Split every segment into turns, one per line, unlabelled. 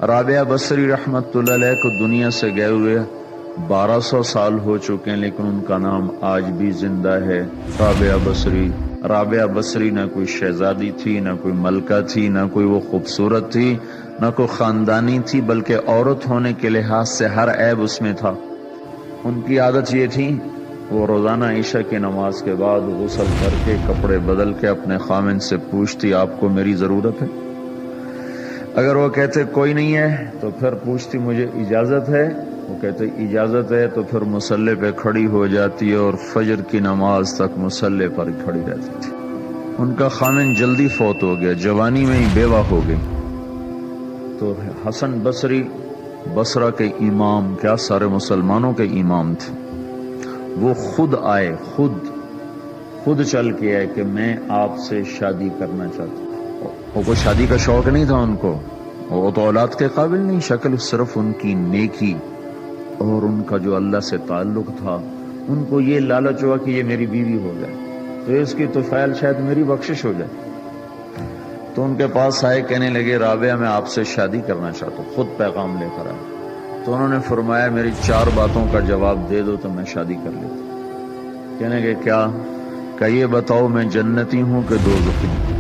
رابعہ بصری رحمت اللہ علیہ کو دنیا سے گئے ہوئے 1200 سال ہو چکے ہیں، لیکن ان کا نام آج بھی زندہ ہے، رابعہ بصری۔ رابعہ بصری نہ کوئی شہزادی تھی، نہ کوئی ملکہ تھی، نہ کوئی وہ خوبصورت تھی، نہ کوئی خاندانی تھی، بلکہ عورت ہونے کے لحاظ سے ہر عیب اس میں تھا۔ ان کی عادت یہ تھی، وہ روزانہ عشاء کی نماز کے بعد غسل کر کے کپڑے بدل کے اپنے خامن سے پوچھتی آپ کو میری ضرورت ہے؟ اگر وہ کہتے کوئی نہیں ہے تو پھر پوچھتی مجھے اجازت ہے؟ وہ کہتے اجازت ہے تو پھر مصلی پہ کھڑی ہو جاتی اور فجر کی نماز تک مصلی پر کھڑی رہتی تھی۔ ان کا خامن جلدی فوت ہو گیا، جوانی میں ہی بیوہ ہو گئی۔ تو حسن بصری بصرہ کے امام، کیا سارے مسلمانوں کے امام تھے، وہ خود آئے، خود چل کے آئے کہ میں آپ سے شادی کرنا چاہتا ہوں۔ وہ کوئی شادی کا شوق نہیں تھا ان کو، وہ تو اولاد کے قابل نہیں، شکل صرف ان کی نیکی اور ان کا جو اللہ سے تعلق تھا، ان کو یہ لالچ ہوا کہ یہ میری بیوی ہو جائے تو اس کی طفیل شاید میری بخشش ہو جائے۔ تو ان کے پاس آئے، کہنے لگے رابعہ میں آپ سے شادی کرنا چاہتا ہوں، خود پیغام لے کر آئے۔ تو انہوں نے فرمایا میری 4 باتوں کا جواب دے دو تو میں شادی کر لیتا۔ کہنے لگے کیا؟ کہ یہ بتاؤ میں جنتی ہوں کہ دوزخی ہوں؟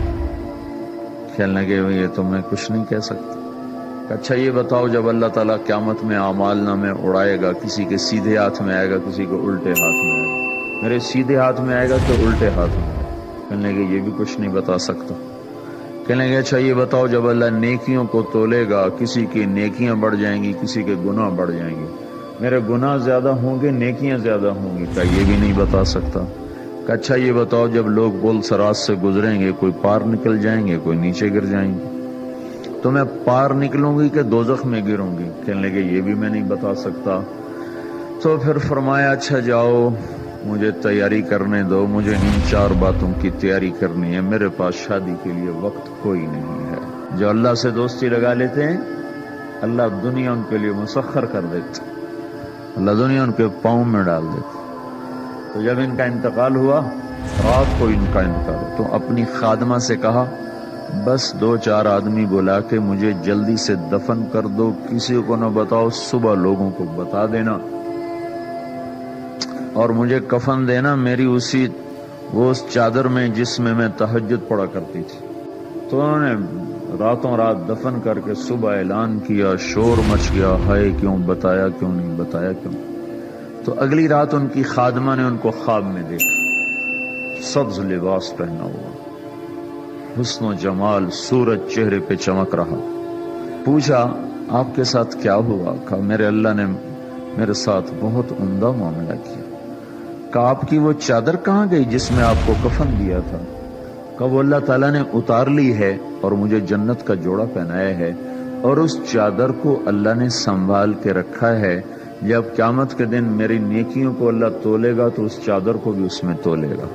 کہنے لگے یہ تو میں کچھ نہیں کہہ سکتا۔ اچھا یہ بتاؤ جب اللہ تعالیٰ قیامت میں اعمال نامے اڑائے گا، کسی کے سیدھے ہاتھ میں آئے گا، کسی کو الٹے ہاتھ میں آئے گا، میرے سیدھے ہاتھ میں آئے گا کہ الٹے ہاتھ میں آئے گا؟ کہنے لگے یہ بھی کچھ نہیں بتا سکتا۔ کہنے لگے اچھا یہ بتاؤ جب اللہ نیکیوں کو تولے گا، کسی کی نیکیاں بڑھ جائیں گی، کسی کے گناہ بڑھ جائیں گے، میرے گناہ زیادہ ہوں گے نیکیاں زیادہ ہوں گی؟ کہ یہ بھی نہیں بتا سکتا۔ کہ اچھا یہ بتاؤ جب لوگ پل صراط سے گزریں گے، کوئی پار نکل جائیں گے، کوئی نیچے گر جائیں گے، تو میں پار نکلوں گی کہ دوزخ میں گروں گی؟ کہنے لگے یہ بھی میں نہیں بتا سکتا۔ تو پھر فرمایا اچھا جاؤ مجھے تیاری کرنے دو، مجھے ان 4 باتوں کی تیاری کرنی ہے، میرے پاس شادی کے لیے وقت کوئی نہیں ہے۔ جو اللہ سے دوستی لگا لیتے ہیں اللہ دنیا ان کے لیے مسخر کر دیتے، اللہ دنیا ان کے پاؤں میں ڈال دیتے۔ تو جب ان کا انتقال ہوا، رات کو ان کا انتقال ہوا، تو اپنی خادمہ سے کہا بس 2-4 آدمی بلا کے مجھے جلدی سے دفن کر دو، کسی کو نہ بتاؤ، صبح لوگوں کو بتا دینا، اور مجھے کفن دینا میری اس چادر میں جس میں میں تہجد پڑھا کرتی تھی۔ تو انہوں نے راتوں رات دفن کر کے صبح اعلان کیا، شور مچ گیا، ہائے کیوں بتایا، کیوں نہیں بتایا، کیوں؟ تو اگلی رات ان کی خادمہ نے ان کو خواب میں دیکھا، سبز لباس پہنا ہوا، حسن و جمال، سورج چہرے پہ چمک رہا۔ پوچھا آپ کے ساتھ کیا ہوا؟ کہا میرے اللہ نے میرے ساتھ بہت عمدہ معاملہ کیا۔ کہا آپ کی وہ چادر کہاں گئی جس میں آپ کو کفن دیا تھا؟ کہا وہ اللہ تعالیٰ نے اتار لی ہے اور مجھے جنت کا جوڑا پہنایا ہے، اور اس چادر کو اللہ نے سنبھال کے رکھا ہے، جب قیامت کے دن میری نیکیوں کو اللہ تولے گا تو اس چادر کو بھی اس میں تولے گا۔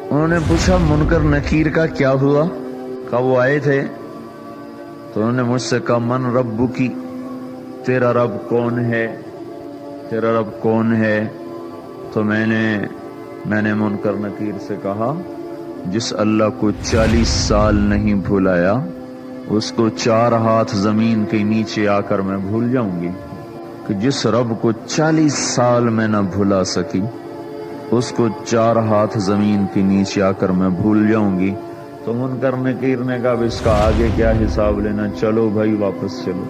انہوں نے پوچھا منکر نکیر کا کیا ہوا؟ کہا وہ آئے تھے تو انہوں نے مجھ سے کہا من ربکی، تیرا رب کون ہے، تیرا رب کون ہے؟ تو میں نے منکر نکیر سے کہا جس اللہ کو 40 سال نہیں بھلایا اس کو 4 ہاتھ زمین کے نیچے آ کر میں بھول جاؤں گی؟ کہ جس رب کو 40 سال میں نہ بھلا سکی اس کو 4 ہاتھ زمین کے نیچے آ کر میں بھول جاؤں گی؟ تو منکر نکیر نے کہا اس کا آگے کیا حساب لینا، چلو بھائی واپس چلو۔